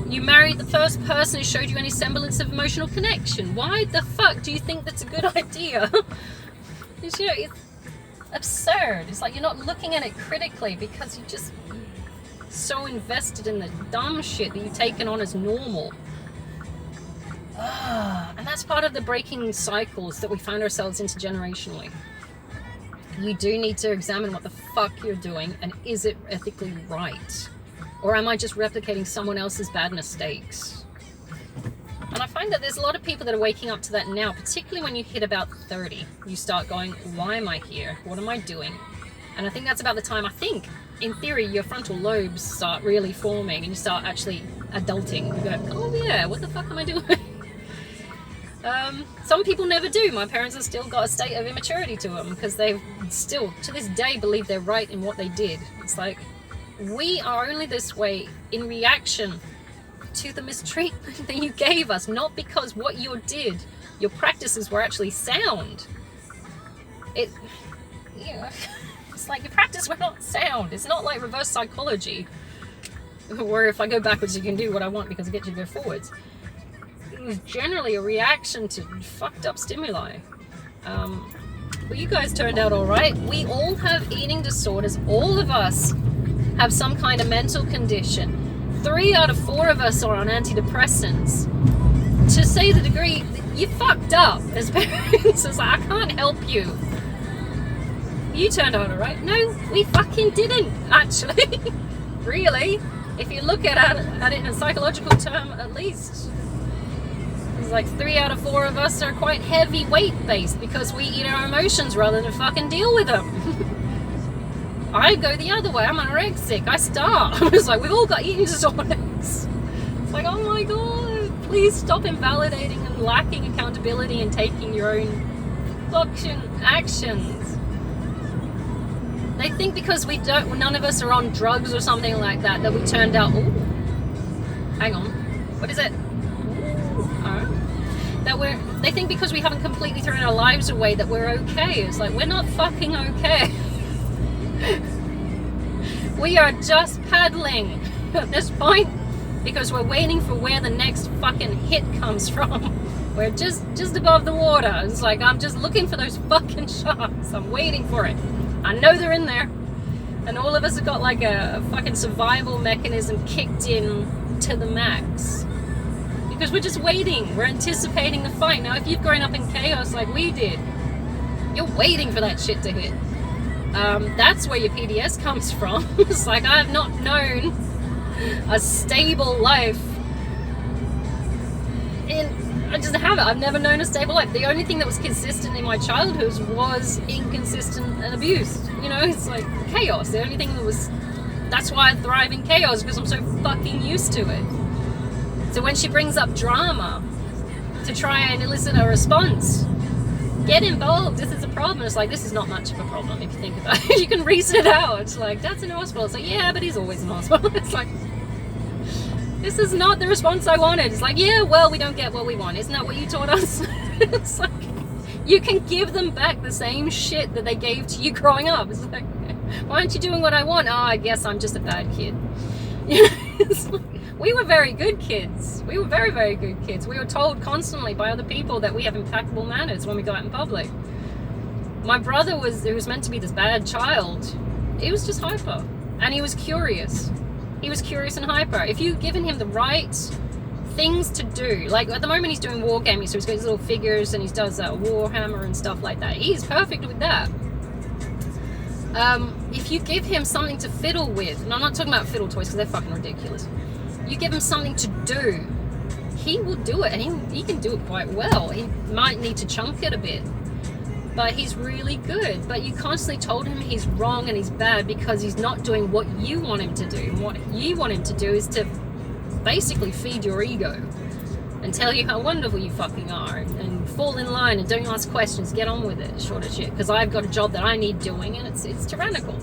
You married the first person who showed you any semblance of emotional connection. Why the fuck do you think that's a good idea? It's absurd. It's like you're not looking at it critically because you're just so invested in the dumb shit that you've taken on as normal. And that's part of the breaking cycles that we find ourselves into generationally. You do need to examine what the fuck you're doing and is it ethically right? Or am I just replicating someone else's bad mistakes? And I find that there's a lot of people that are waking up to that now, particularly when you hit about 30. You start going, why am I here? What am I doing? And I think that's about the time, I think, in theory, your frontal lobes start really forming and you start actually adulting. You go, oh yeah, what the fuck am I doing? Some people never do. My parents have still got a state of immaturity to them because they still, to this day, believe they're right in what they did. It's like, we are only this way in reaction to the mistreatment that you gave us, not because what you did, your practices were actually sound. It's like your practices were not sound. It's not like reverse psychology, where if I go backwards, you can do what I want because it gets you to go forwards. It was generally a reaction to fucked up stimuli. But you guys turned out all right. We all have eating disorders. All of us have some kind of mental condition. 3 out of 4 of us are on antidepressants. To say the degree, you fucked up as parents. It's like, I can't help you. You turned out alright. No, we fucking didn't, actually. Really. If you look at it in a psychological term, at least. It's like 3 out of 4 of us are quite heavy weight based because we eat our emotions rather than fucking deal with them. I go the other way. I'm anorexic. I starve. It's like, we've all got eating disorders. It's like, oh my god, please stop invalidating and lacking accountability and taking your own fucking actions. They think because none of us are on drugs or something like that, that we turned out, ooh, hang on, what is it? They think because we haven't completely thrown our lives away that we're okay. It's like, we're not fucking okay. We are just paddling at this point because we're waiting for where the next fucking hit comes from. We're just above the water. It's like, I'm just looking for those fucking sharks. I'm waiting for it. I know they're in there. And all of us have got like a fucking survival mechanism kicked in to the max. Because we're just waiting. We're anticipating the fight. Now, if you've grown up in chaos like we did, you're waiting for that shit to hit. That's where your PDS comes from. It's like, I have not known a stable life in I just haven't. I've never known a stable life. The only thing that was consistent in my childhood was inconsistent and abuse. You know, it's like chaos. The only thing that was... That's why I thrive in chaos, because I'm so fucking used to it. So when she brings up drama to try and elicit a response, get involved. This is a problem. It's like, this is not much of a problem if you think about it. You can reason it out. It's like, Dad's in hospital. It's like, yeah, but he's always in hospital. It's like, this is not the response I wanted. It's like, yeah, well, we don't get what we want. Isn't that what you taught us? It's like, you can give them back the same shit that they gave to you growing up. It's like, why aren't you doing what I want? Oh, I guess I'm just a bad kid. It's like, we were very good kids. We were very, very good kids. We were told constantly by other people that we have impeccable manners when we go out in public. My brother who was meant to be this bad child, he was just hyper. And he was curious. He was curious and hyper. If you've given him the right things to do, like at the moment he's doing wargaming, so he's got his little figures and he does Warhammer and stuff like that. He's perfect with that. If you give him something to fiddle with, and I'm not talking about fiddle toys because they're fucking ridiculous. You give him something to do, he will do it, and he can do it quite well. He might need to chunk it a bit, but he's really good. But you constantly told him he's wrong and he's bad because he's not doing what you want him to do. And what you want him to do is to basically feed your ego and tell you how wonderful you fucking are, and fall in line and don't ask questions, get on with it, short of shit, because I've got a job that I need doing, and it's tyrannical.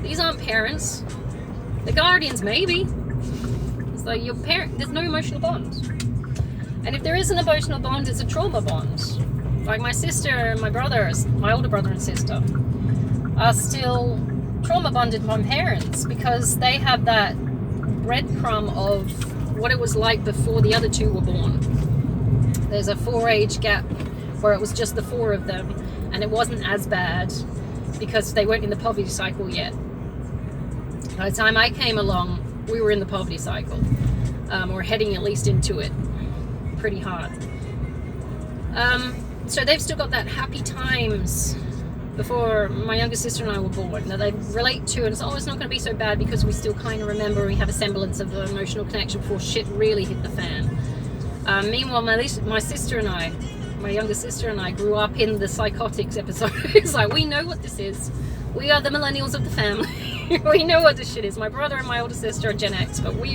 These aren't parents. The guardians, maybe. It's like your parent, there's no emotional bond. And if there is an emotional bond, it's a trauma bond. Like my sister and my brothers, my older brother and sister, are still trauma bonded from parents because they have that breadcrumb of what it was like before the other two were born. There's a 4-age gap where it was just the 4 of them, and it wasn't as bad because they weren't in the poverty cycle yet. By the time I came along, we were in the poverty cycle, or heading at least into it pretty hard. So they've still got that happy times before my younger sister and I were born that they relate to, and it's not going to be so bad because we still kind of remember, we have a semblance of an emotional connection before shit really hit the fan. Meanwhile, my sister and I, my younger sister and I, grew up in the psychotics episode. It's like, we know what this is. We are the millennials of the family. We know what this shit is. My brother and my older sister are Gen X, but we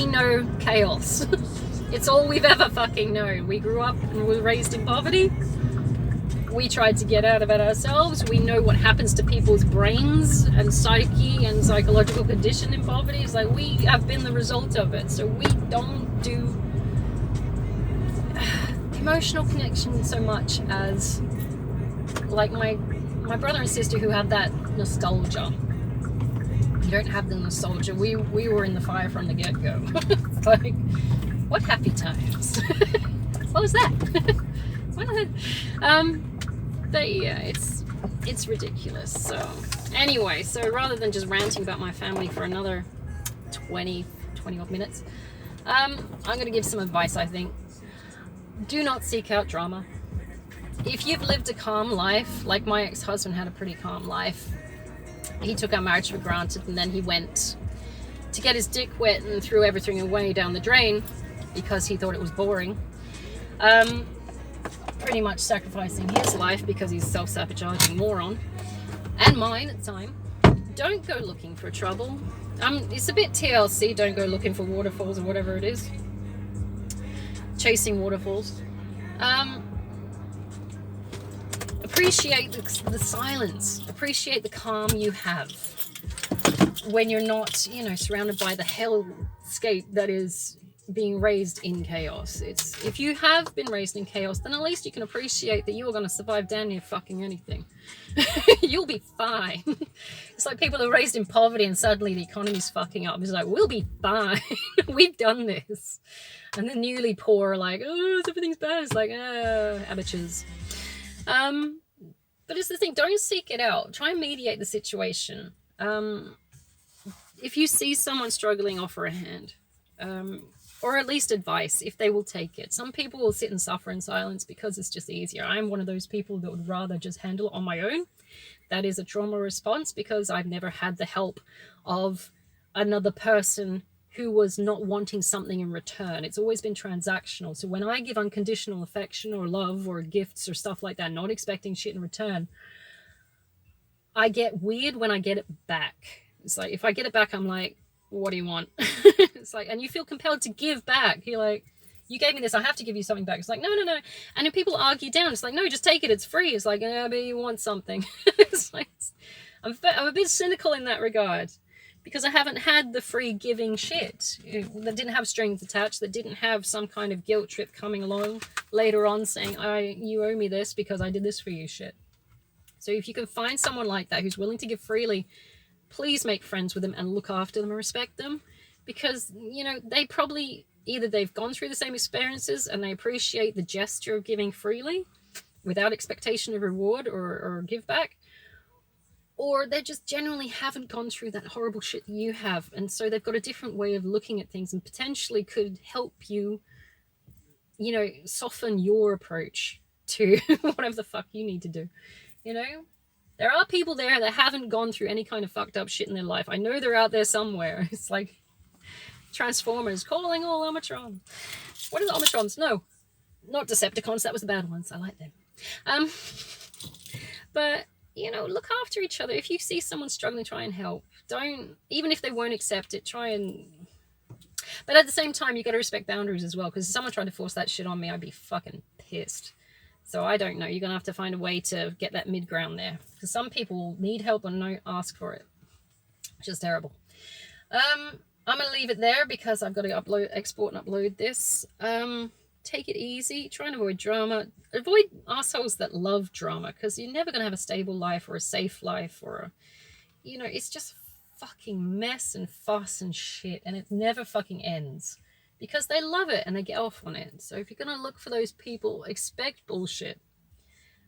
know chaos. It's all we've ever fucking known. We grew up and we were raised in poverty. We tried to get out of it ourselves. We know what happens to people's brains and psyche and psychological condition in poverty. It's like, we have been the result of it. So we don't do emotional connection so much as like my brother and sister who have that nostalgia. You don't have the nostalgia. We were in the fire from the get-go. Like, what happy times. What was that? But yeah, it's ridiculous. So anyway, so rather than just ranting about my family for another 20 odd minutes, I'm going to give some advice. I think, do not seek out drama. If you've lived a calm life, like my ex-husband had a pretty calm life, he took our marriage for granted, and then he went to get his dick wet and threw everything away down the drain because he thought it was boring. Pretty much sacrificing his life because he's a self-sabotaging moron, and mine at the time. Don't go looking for trouble. It's a bit TLC, don't go looking for waterfalls or whatever it is. Chasing waterfalls. Appreciate the silence. Appreciate the calm you have when you're not, surrounded by the hellscape that is being raised in chaos. If you have been raised in chaos, then at least you can appreciate that you are going to survive damn near fucking anything. You'll be fine. It's like people who are raised in poverty and suddenly the economy's fucking up. It's like, we'll be fine. We've done this. And the newly poor are like, oh, everything's bad. It's like, amateurs. But it's the thing, don't seek it out. Try and mediate the situation. If you see someone struggling, offer a hand. Or at least advice, if they will take it. Some people will sit and suffer in silence because it's just easier. I'm one of those people that would rather just handle it on my own. That is a trauma response because I've never had the help of another person who was not wanting something in return. It's always been transactional. So when I give unconditional affection or love or gifts or stuff like that, not expecting shit in return, I get weird when I get it back. It's like, if I get it back, I'm like, what do you want? It's like, and you feel compelled to give back. You're like, you gave me this, I have to give you something back. It's like, no. And if people argue down, it's like, no, just take it, it's free. It's like, yeah, but you want something. It's like, I'm a bit cynical in that regard, because I haven't had the free giving shit that didn't have strings attached, that didn't have some kind of guilt trip coming along later on saying, you owe me this because I did this for you shit. So if you can find someone like that who's willing to give freely, please make friends with them and look after them and respect them, because, you know, they probably, either they've gone through the same experiences and they appreciate the gesture of giving freely without expectation of reward or give back, or they just genuinely haven't gone through that horrible shit you have, and so they've got a different way of looking at things and potentially could help you, you know, soften your approach to whatever the fuck you need to do. You know, there are people there that haven't gone through any kind of fucked up shit in their life. I know they're out there somewhere. It's like Transformers calling all Omnitrons. What are the Omnitrons? No, not Decepticons. That was the bad ones. I like them. But, you know, look after each other. If you see someone struggling, try and help. Don't, even if they won't accept it, try and... But at the same time, you got to respect boundaries as well, because if someone tried to force that shit on me, I'd be fucking pissed. So I don't know. You're going to have to find a way to get that mid-ground there, because some people need help and don't ask for it, which is terrible. I'm going to leave it there because I've got to export and upload this. Take it easy. Try and avoid drama. Avoid assholes that love drama, because you're never going to have a stable life or a safe life, or a, you know, it's just fucking mess and fuss and shit, and it never fucking ends because they love it and they get off on it. So if you're going to look for those people, expect bullshit.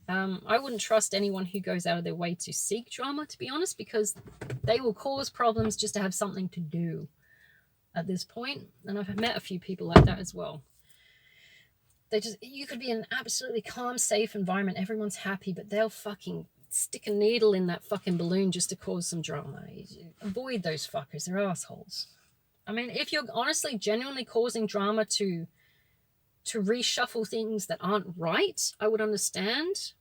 I wouldn't trust anyone who goes out of their way to seek drama, to be honest, because they will cause problems just to have something to do at this point. And I've met a few people like that as well. You could be in an absolutely calm, safe environment, everyone's happy, but they'll fucking stick a needle in that fucking balloon just to cause some drama. Avoid those fuckers, they're assholes. I mean, if you're honestly, genuinely causing drama to reshuffle things that aren't right, I would understand.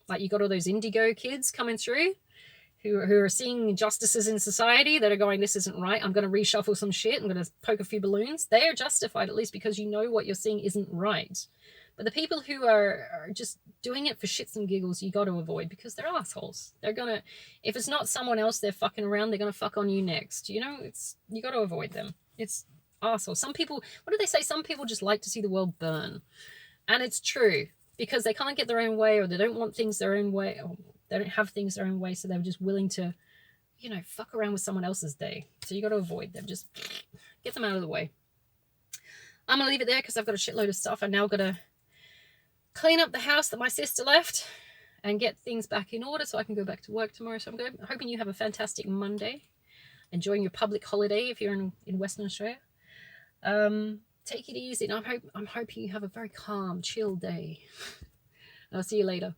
Like, you got all those indigo kids coming through who are seeing injustices in society that are going, this isn't right, I'm going to reshuffle some shit, I'm going to poke a few balloons. They are justified, at least because you know what you're seeing isn't right. But the people who are just doing it for shits and giggles, you got to avoid, because they're assholes. They're going to, if it's not someone else they're fucking around, they're going to fuck on you next. You know, you got to avoid them. It's assholes. Some people, what do they say? Some people just like to see the world burn. And it's true, because they can't get their own way, or they don't want things their own way, or they don't have things their own way, so they're just willing to, you know, fuck around with someone else's day. So you got to avoid them. Just get them out of the way. I'm going to leave it there because I've got a shitload of stuff. I now got to clean up the house that my sister left and get things back in order so I can go back to work tomorrow. So I'm hoping you have a fantastic Monday, enjoying your public holiday if you're in Western Australia. Take it easy, and I'm hoping you have a very calm, chill day. I'll see you later.